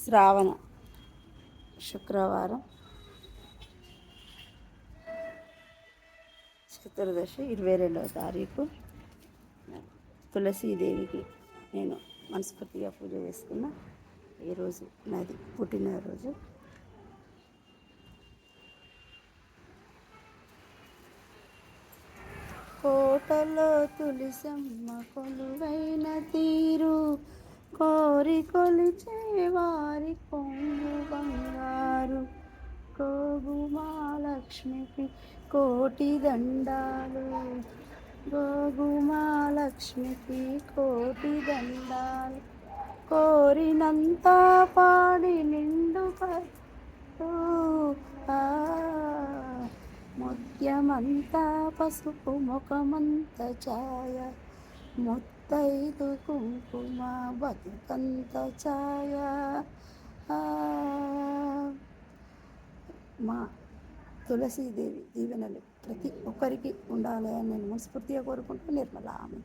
శ్రావణ శుక్రవారం చతుర్దశి 22వ తారీఖు. తులసీదేవికి నేను మనస్ఫూర్తిగా పూజ చేసుకున్న ఈరోజు నాది పుట్టినరోజు. కోటలో తులసమ్మ కొలువైన తీరు, కోరి కొలిచే వారి కొంగు బంగారు. గోగుమాలక్ష్మికి కోటి దండాలు, గోగుమాలక్ష్మికి కోటి దండాలు. కోరినంత పాడి నిండు పట్టు, ముత్యమంతా పసుపు ముఖమంత ఛాయ, ముత్తైదు కుంకుమ బతుకంత ఛాయ. మా తులసీదేవి దీవెనలు ప్రతి ఒక్కరికి ఉండాలి అని నేను మనస్ఫూర్తిగా కోరుకుంటూ నిర్మలా ఆమె.